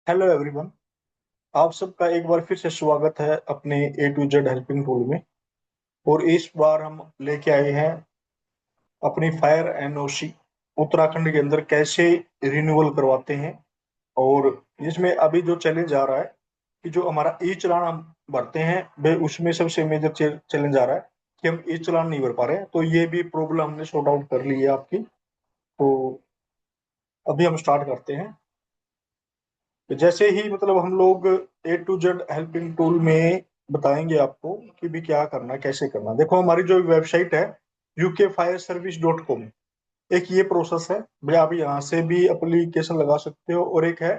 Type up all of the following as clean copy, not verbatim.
Hello everyone. आप सबका एक बार फिर से स्वागत है अपने A to Z helping tool में। और इस बार हम लेके आए हैं अपनी फायर एनओसी उत्तराखंड के अंदर कैसे रिन्यूअल करवाते हैं। और इसमें अभी जो चैलेंज आ रहा है कि जो हमारा ई चालान हम भरते हैं भाई, उसमें सबसे मेजर चैलेंज आ रहा है कि हम ई चालान नहीं भर पा रहे हैं। तो ये भी प्रॉब्लम हमने सॉर्ट आउट कर ली है आपकी। तो अभी हम स्टार्ट करते हैं। तो जैसे ही मतलब हम लोग A to Z helping tool में बताएंगे आपको कि भी क्या करना कैसे करना। देखो, हमारी जो वेबसाइट है ukfireservice.com, एक ये प्रोसेस है भाई। आप यहाँ से भी एप्लीकेशन लगा सकते हो, और एक है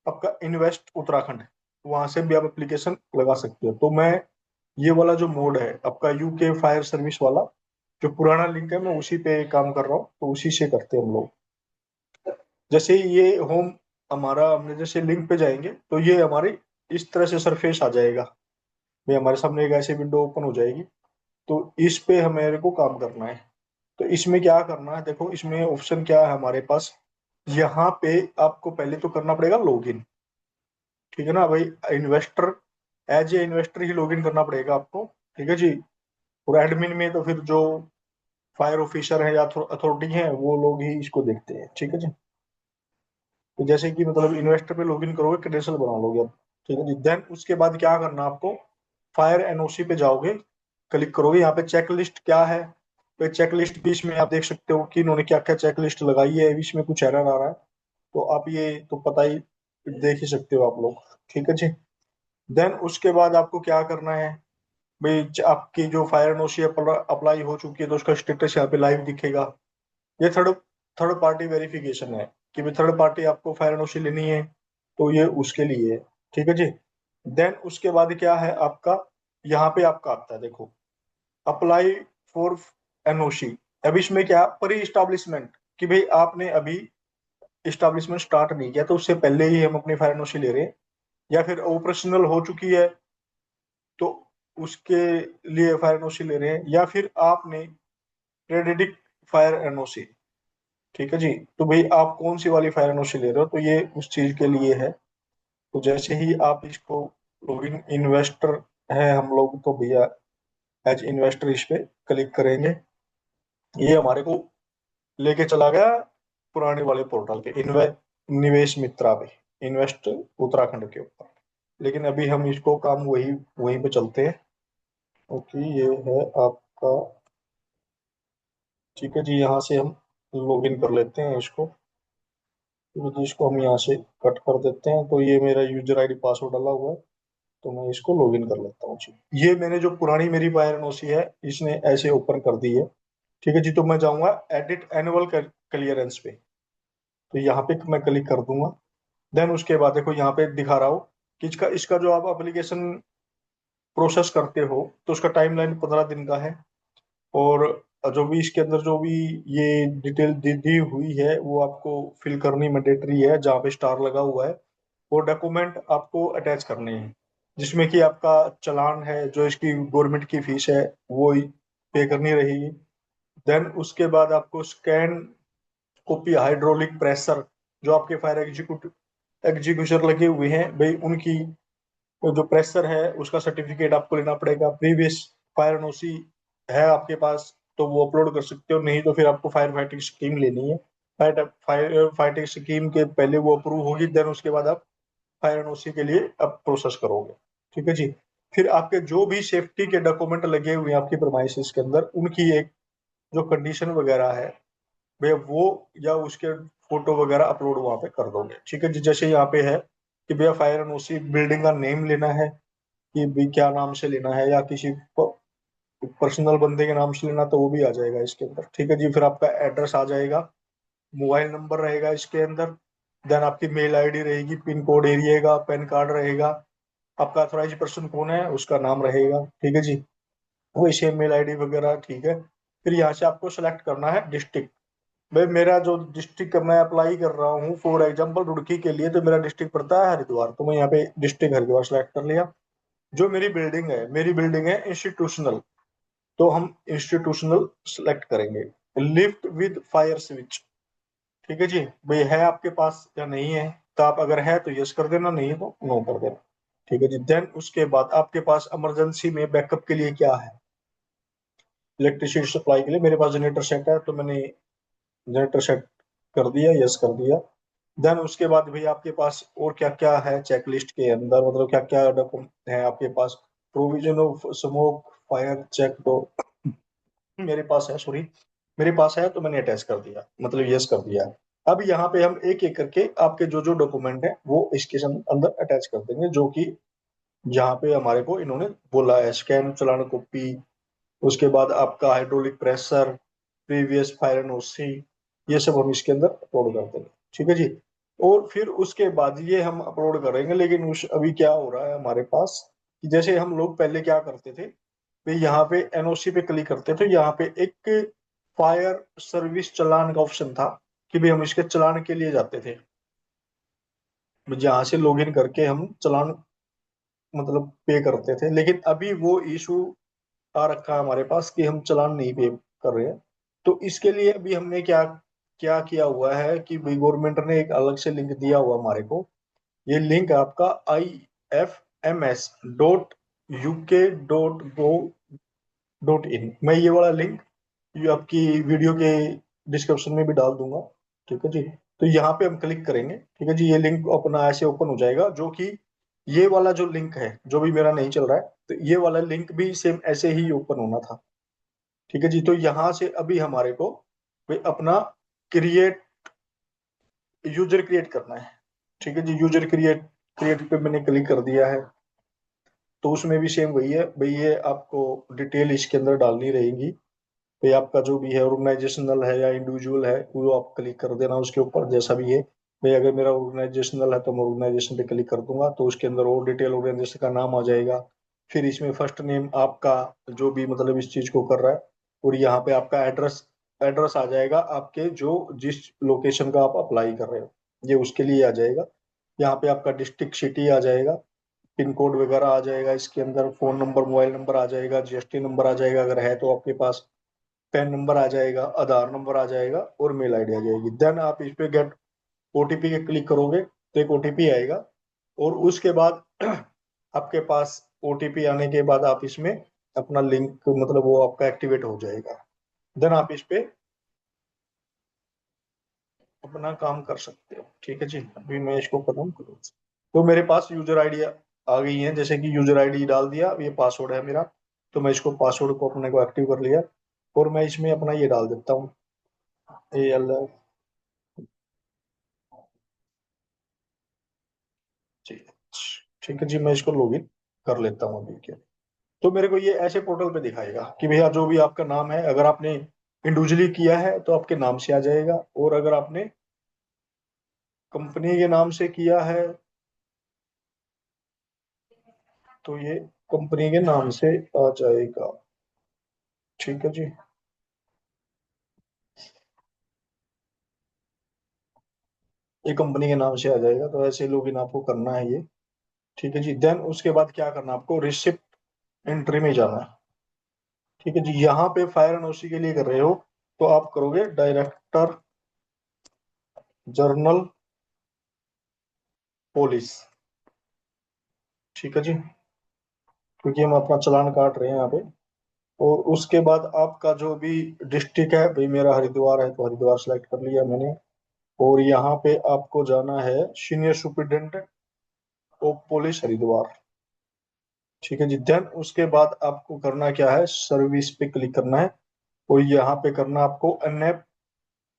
आपका इन्वेस्ट उत्तराखंड, वहां से भी आप एप्लीकेशन लगा सकते हो। तो मैं ये वाला जो मोड है आपका यूके फायर सर्विस वाला, जो पुराना लिंक है, मैं उसी पे काम कर रहा हूँ। तो उसी से करते हैं हम लोग। जैसे ही ये होम हमारा, हमने जैसे लिंक पे जाएंगे तो ये हमारी इस तरह से सरफेस आ जाएगा। ये हमारे सामने एक ऐसी विंडो ओपन हो जाएगी। तो इस पे हमारे को काम करना है। तो इसमें क्या करना है, देखो इसमें ऑप्शन क्या है हमारे पास। यहाँ पे आपको पहले तो करना पड़ेगा लॉगिन। ठीक है ना भाई। इन्वेस्टर, एज ए इन्वेस्टर ही लॉगिन करना पड़ेगा आपको। ठीक है जी। और एडमिन में तो फिर जो फायर ऑफिसर है या अथॉरिटी है वो लोग ही इसको देखते हैं। ठीक है जी। तो जैसे कि मतलब इन्वेस्टर पे लॉगिन करोगे, क्रेडेंशियल बना लोगे अब। ठीक है जी। देन उसके बाद क्या करना आपको, फायर एनओसी पे जाओगे, क्लिक करोगे। यहाँ पे चेक लिस्ट क्या है, तो चेक लिस्ट भी इसमें आप देख सकते हो कि इन्होंने क्या क्या चेक लिस्ट लगाई है। इसमें कुछ एरर आ रहा है तो आप ये तो पता ही, देख ही सकते हो आप लोग। ठीक है जी। देन उसके बाद आपको क्या करना है भाई, आपकी जो फायर एनओसी अप्लाई हो चुकी है तो उसका स्टेटस यहाँ पे लाइव दिखेगा। ये थर्ड थर्ड पार्टी वेरिफिकेशन है कि भाई थर्ड पार्टी आपको फायर एनओसी लेनी है, तो ये उसके लिए है। ठीक है जी। देन उसके बाद क्या है आपका, यहाँ पे आपका आता है देखो, अप्लाई फॉर एनओसी। अब इसमें क्या, प्री इस्टाब्लिशमेंट, कि भाई आपने अभी इस्टाब्लिशमेंट स्टार्ट नहीं किया तो उससे पहले ही हम अपनी फायर एनओसी ले रहे हैं, या फिर ऑपरेशनल हो चुकी है तो उसके लिए फायर एनओसी ले रहे हैं, या फिर आपने क्रेडिट फायर एनओसी। ठीक है जी। तो भाई आप कौन सी वाली फायर एनओसी ले रहे हो, तो ये उस चीज के लिए है। तो जैसे ही आप इसको लॉगिन इन्वेस्टर है हम लोग, तो भैया एज इन्वेस्टर इस पे क्लिक करेंगे। ये हमारे को लेके चला गया पुराने वाले पोर्टल पे, निवेश मित्रा पे, इन्वेस्ट उत्तराखंड के ऊपर। लेकिन अभी हम इसको काम वही वहीं पे चलते हैं। ओके, ये है आपका। ठीक है जी। यहाँ से हम लॉगिन कर लेते हैं इसको। तो जी इसको हम यहाँ से कट कर देते हैं। तो ये मेरा यूजर आईडी पासवर्ड डाला हुआ है, तो मैं इसको लॉगिन कर लेता हूँ जी। ये मैंने जो पुरानी मेरी फायर एनओसी है इसने ऐसे ओपन कर दी है। ठीक है जी। तो मैं जाऊंगा एडिट एनुअल क्लियरेंस पे, तो यहाँ पे मैं क्लिक कर दूंगा। देन उसके बाद देखो यहाँ पे दिखा रहा हो कि इसका इसका जो आप एप्लीकेशन प्रोसेस करते हो तो उसका टाइमलाइन 15 दिन का है। और जो भी इसके अंदर जो भी ये डिटेल दी दी हुई है वो आपको फिल करनी मैंडेटरी है, जहाँ पे स्टार लगा हुआ है। वो डॉक्यूमेंट आपको अटैच करने हैं, जिसमें कि आपका चालान है, जो इसकी गवर्नमेंट की फीस है वो पे करनी रहेगी। देन उसके बाद आपको स्कैन कॉपी हाइड्रोलिक प्रेशर, जो आपके फायर एग्जीक्यूशन लगे हुए हैं भाई, उनकी जो प्रेशर है उसका सर्टिफिकेट आपको लेना पड़ेगा। प्रीवियस फायर एनओसी है आपके पास तो वो अपलोड कर सकते हो, नहीं तो फिर आपको फायर फाइटिंग स्कीम लेनी है। फायर फाइटिंग स्कीम के पहले वो अप्रूव होगी, देन उसके बाद आप फायर एनओसी के लिए आप प्रोसेस करोगे। ठीक है जी। फिर आपके जो भी सेफ्टी के डॉक्यूमेंट लगे हुए हैं आपकी प्रेमाइसिस के अंदर, उनकी एक जो कंडीशन वगैरह है भैया, वो या उसके फोटो वगैरह अपलोड वहां पे कर दोगे। ठीक है जी। जैसे यहाँ पे है कि भैया फायर एनओसी बिल्डिंग का नेम लेना है, कि भी क्या नाम से लेना है, या किसी पर्सनल बंदे के नाम से लेना, तो वो भी आ जाएगा इसके अंदर। ठीक है जी। फिर आपका एड्रेस आ जाएगा, मोबाइल नंबर रहेगा इसके अंदर, देन आपकी मेल आईडी रहेगी, पिन कोड एरिया का, पैन कार्ड रहेगा, आपका अथोराइज पर्सन कौन है उसका नाम रहेगा। ठीक है जी। वही सेम मेल आईडी वगैरह। ठीक है। फिर यहाँ से आपको सेलेक्ट करना है डिस्ट्रिक्ट। भाई मेरा जो डिस्ट्रिक्ट मैं अप्लाई कर रहा हूँ फॉर एग्जाम्पल रुड़की के लिए, तो मेरा डिस्ट्रिक्ट पड़ता है हरिद्वार, तो मैं यहाँ पे डिस्ट्रिक्ट हरिद्वार सेलेक्ट कर लिया। जो मेरी बिल्डिंग है, मेरी बिल्डिंग है इंस्टीट्यूशनल, तो हम इंस्टीट्यूशनल सेलेक्ट करेंगे। Lift with fire switch. ठीक है जी। भाई है आपके पास या नहीं है, तो आप अगर है तो यस कर देना, नहीं है तो नो कर देना। ठीक है जी। देन उसके बाद आपके पास इमरजेंसी में बैकअप के लिए क्या है? इलेक्ट्रिसिटी सप्लाई के लिए मेरे पास जनरेटर सेट है, तो मैंने जनरेटर सेट कर दिया, यस कर दिया। देन उसके बाद भाई आपके पास और क्या क्या है चेकलिस्ट के अंदर, मतलब क्या क्या डॉक्यूमेंट है आपके पास? Provision of smoke fire check, तो मेरे पास है, सॉरी, मेरे पास है, तो मैंने अटैच कर दिया, मतलब यस कर दिया। अब यहाँ पे हम एक एक करके आपके जो जो डॉक्यूमेंट है वो इसके अंदर अटैच कर देंगे, जो कि जहाँ पे हमारे को इन्होंने बोला है, स्कैन चालान कॉपी, उसके बाद आपका hydraulic pressure, previous fire and OC, ये सब हम इसके अंदर अपलोड कर देंगे। ठीक है जी। और फिर उसके बाद ये हम अपलोड करेंगे, लेकिन उस अभी क्या हो रहा है हमारे पास कि जैसे हम लोग पहले क्या करते थे, तो यहाँ पे एनओसी पे क्लिक करते थे, यहाँ पे एक फायर सर्विस चालान का ऑप्शन था कि भाई हम इसके चालान के लिए जाते थे, जहाँ से लॉगिन करके हम चालान मतलब पे करते थे। लेकिन अभी वो इशू आ रखा है हमारे पास कि हम चालान नहीं पे कर रहे हैं। तो इसके लिए अभी हमने क्या क्या किया हुआ है कि भाई गवर्नमेंट ने एक अलग से लिंक दिया हुआ हमारे को। ये लिंक आपका IFMS.UK.gov.in, मैं ये वाला लिंक ये आपकी वीडियो के डिस्क्रिप्शन में भी डाल दूंगा। ठीक है जी। तो यहाँ पे हम क्लिक करेंगे, ठीक है जी, ये लिंक अपना ऐसे ओपन हो जाएगा, जो कि ये वाला जो लिंक है जो भी मेरा नहीं चल रहा है, तो ये वाला लिंक भी सेम ऐसे ही ओपन होना था। ठीक है जी। तो यहाँ से अभी हमारे को भाई अपना क्रिएट यूजर क्रिएट करना है। ठीक है जी। यूजर क्रिएट क्रिएट पे मैंने क्लिक कर दिया है। तो उसमें भी सेम वही है भाई, ये आपको डिटेल इसके अंदर डालनी रहेगी। भाई आपका जो भी है ऑर्गेनाइजेशनल है या इंडिविजुअल है, वो आप क्लिक कर देना उसके ऊपर, जैसा भी है। भाई अगर मेरा ऑर्गेनाइजेशनल है तो मैं ऑर्गेनाइजेशन पे क्लिक कर दूंगा, तो उसके अंदर और डिटेल ऑर्गेनाइजेशन का नाम आ जाएगा। फिर इसमें फर्स्ट नेम आपका, जो भी मतलब इस चीज को कर रहा है, और यहाँ पे आपका एड्रेस एड्रेस आ जाएगा आपके, जो जिस लोकेशन का आप अप्लाई कर रहे हो ये उसके लिए आ जाएगा। यहाँ पे आपका डिस्ट्रिक्ट सिटी आ जाएगा, पिन कोड वगैरह आ जाएगा इसके अंदर, फोन नंबर मोबाइल नंबर आ जाएगा, जीएसटी नंबर आ जाएगा अगर है तो आपके पास, पैन नंबर आ जाएगा, आधार नंबर आ जाएगा, और मेल आईडी आ जाएगी। देन आप इस पे गेट ओटीपी के क्लिक करोगे तो एक ओटीपी आएगा, और उसके बाद आपके पास ओटीपी आने के बाद आप इसमें अपना लिंक, मतलब वो आपका एक्टिवेट हो जाएगा। देन आप इस पे अपना काम कर सकते हो। ठीक है जी। अभी मैं इसको खत्म करूँ, तो मेरे पास यूजर आईडी आ गई है, जैसे कि यूजर आईडी डाल दिया, अब ये पासवर्ड है मेरा, तो मैं इसको पासवर्ड को अपने को एक्टिव कर लिया, और मैं इसमें अपना ये डाल देता हूँ, AL। ठीक ठीक है जी। मैं इसको लॉगिन कर लेता हूँ अभी के। तो मेरे को ये ऐसे पोर्टल पे दिखाएगा कि भैया जो भी आपका नाम है, अगर आपने इंडिविजुअली किया है तो आपके नाम से आ जाएगा, और अगर आपने कंपनी के नाम से किया है तो ये कंपनी के नाम से आ जाएगा। ठीक है जी। ये कंपनी के नाम से आ जाएगा, तो ऐसे लॉगिन आपको करना है ये। ठीक है जी। देन उसके बाद क्या करना है आपको, रिसिप्ट एंट्री में जाना है। ठीक है जी। यहाँ पे फायर एंड ओसी के लिए कर रहे हो, तो आप करोगे डायरेक्टर जर्नल पुलिस। ठीक है जी। क्योंकि हम अपना चालान काट रहे हैं यहाँ पे। और उसके बाद आपका जो भी डिस्ट्रिक्ट है, भाई मेरा हरिद्वार है तो हरिद्वार सेलेक्ट कर लिया मैंने। और यहाँ पे आपको जाना है senior superintendent of police Haridwar. ठीक है जी। देन उसके बाद आपको करना क्या है, सर्विस पे क्लिक करना है, और यहाँ पे करना आपको अन्य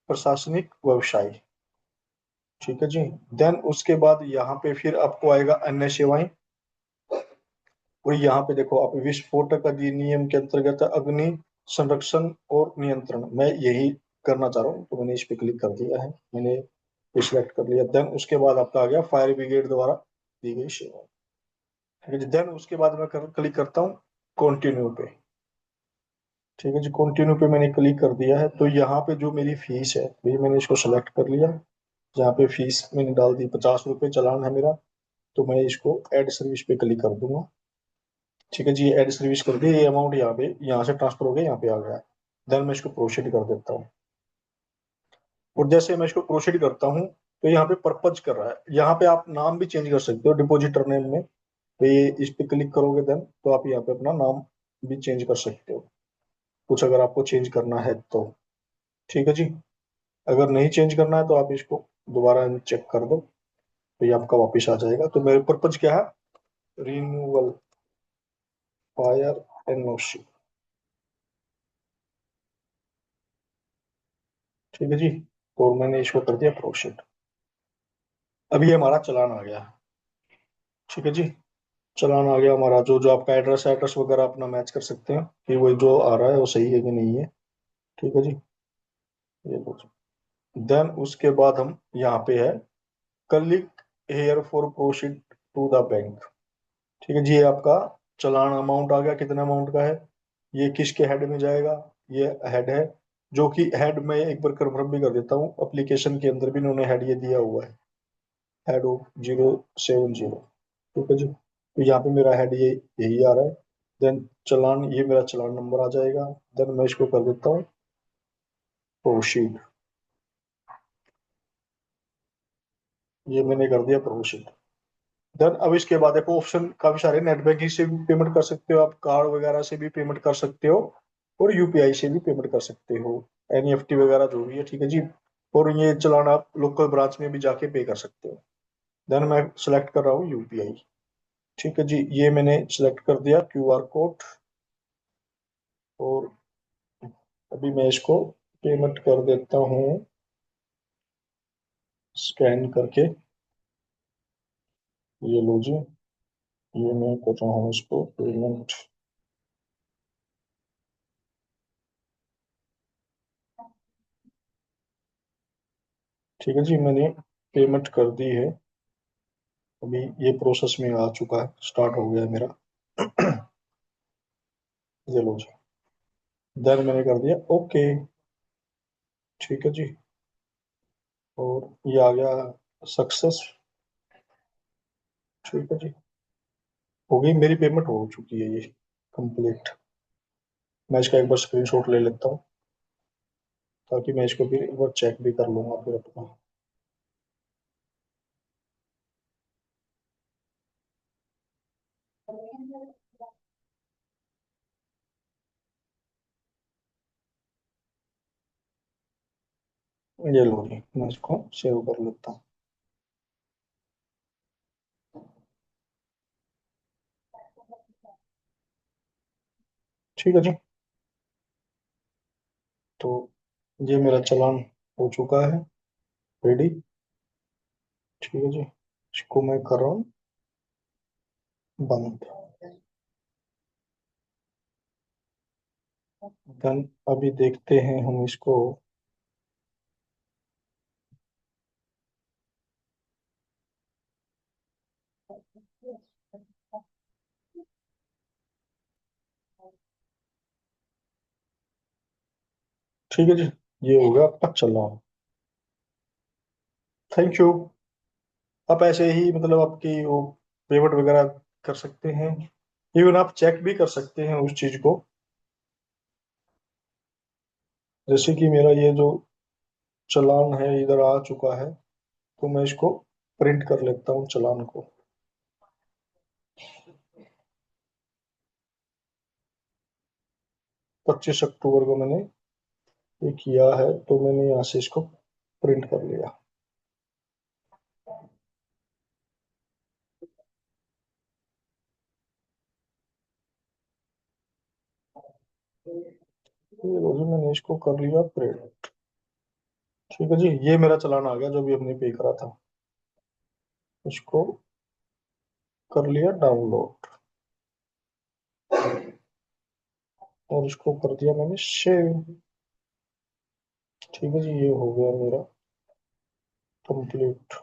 प्रशासनिक व्यवसाय। ठीक है जी। देन उसके बाद यहाँ पे फिर आपको आएगा अन्य सेवाएं, और यहाँ पे देखो आप विस्फोटक अधिनियम के अंतर्गत अग्नि संरक्षण और नियंत्रण, मैं यही करना चाह रहा हूँ, तो मैंने इस पे क्लिक कर दिया है, मैंने सिलेक्ट कर लिया। देन उसके बाद आपका आ गया फायर ब्रिगेड द्वारा दी गई सेवा। ठीक है जी। देन उसके बाद मैं क्लिक करता हूँ कंटिन्यू पे। ठीक है जी। कंटिन्यू पे मैंने क्लिक कर दिया है, तो यहाँ पे जो मेरी फीस है भाई मैंने इसको सेलेक्ट कर लिया। जहाँ पे फीस मैंने डाल दी, 50 रुपये चालान है मेरा, तो मैं इसको ऐड सर्विस पे क्लिक कर दूंगा। ठीक है जी। ऐड सर्विस कर दिया, ये अमाउंट यहाँ पे यहाँ से ट्रांसफर हो गया, यहाँ पे आ गया। देन मैं इसको प्रोसीड कर देता हूँ, और जैसे मैं इसको प्रोसीड करता हूँ तो यहाँ पे पर्पज कर रहा है। यहाँ पे आप नाम भी चेंज कर सकते हो डिपॉजिटर नेम में। तो ये इस पे क्लिक करोगे देन तो आप यहाँ पे अपना नाम भी चेंज कर सकते हो, कुछ अगर आपको चेंज करना है तो। ठीक है जी। अगर नहीं चेंज करना है तो आप इसको दोबारा चेक कर दो, तो ये आपका वापस आ जाएगा। तो मेरे पर्पज क्या है, रिन्यूअल फायर एनओसी। ठीक है जी। तो मैंने इसको कर दिया प्रोसीड। अभी ये हमारा चलान आ गया। ठीक है जी। चलान आ गया हमारा, जो जो आपका एड्रेस एड्रेस वगैरह अपना मैच कर सकते हैं कि वो जो आ रहा है वो सही है कि नहीं है। ठीक है जी। ये लो। देन उसके बाद हम यहाँ पे है click here for proceed to the bank. ठीक है जी। ये आपका चलान अमाउंट आ गया, कितना अमाउंट का है, ये किसके हेड में जाएगा, ये हेड है। जो कि हेड में एक बार कंफर्म भी कर देता हूँ, एप्लीकेशन के अंदर भी इन्होंने हेड ये दिया हुआ है, हेड ऑफ 070। ठीक है जी। तो यहाँ पे मेरा हेड ये यही आ रहा है। देन चलान, ये मेरा चलान नंबर आ जाएगा। देन मैं इसको कर देता हूँ प्रोसीड। ये मैंने कर दिया प्रोसीड। देन अब इसके बाद देखो ऑप्शन काफी सारे, नेट बैंकिंग से भी पेमेंट कर सकते हो आप, कार्ड वगैरह से भी पेमेंट कर सकते हो, और यूपीआई से भी पेमेंट कर सकते हो, एनईएफटी वगैरह जो भी है। ठीक है जी। और ये चलान आप लोकल ब्रांच में भी जाके पे कर सकते हो। देन मैं सेलेक्ट कर रहा हूँ यूपीआई। ठीक है जी। ये मैंने सेलेक्ट कर दिया क्यूआर कोड। और अभी मैं इसको पेमेंट कर देता हूँ स्कैन करके। ये लो जी। ये मैं कर रहा हूँ इसको पेमेंट। ठीक है जी। मैंने पेमेंट कर दी है। अभी ये प्रोसेस में आ चुका है, स्टार्ट हो गया है मेरा। ये लो जी। देन मैंने कर दिया ओके। ठीक है जी। और ये आ गया सक्सेस। ठीक है जी। हो गई मेरी पेमेंट, हो चुकी है ये कंप्लीट। मैं इसका एक बार स्क्रीनशॉट ले लेता हूँ, ताकि मैं इसको फिर एक बार चेक भी कर लूंगा फिर अपना। ये लो जी, मैं इसको सेव कर लेता हूँ। ठीक है जी। तो ये मेरा चालान हो चुका है रेडी। ठीक है जी। इसको मैं कर रहा हूँ बंद। देन अभी देखते हैं हम इसको। ठीक है जी। ये हो गया आपका चालान। Thank you. आप ऐसे ही मतलब आपकी वो पेमेंट वगैरह कर सकते हैं। इवन आप चेक भी कर सकते हैं उस चीज को। जैसे कि मेरा ये जो चालान है इधर आ चुका है, तो मैं इसको प्रिंट कर लेता हूँ चालान को। 25 अक्टूबर को मैंने ये किया है, तो मैंने यहाँ से इसको प्रिंट कर लिया। ये लो जी, मैंने इसको कर लिया प्रिंट। ठीक है जी। ये मेरा चालान आ गया जो भी हमने पे करा था। इसको कर लिया डाउनलोड, और इसको कर दिया मैंने सेव। ठीक है जी। ये हो गया मेरा कंप्लीट।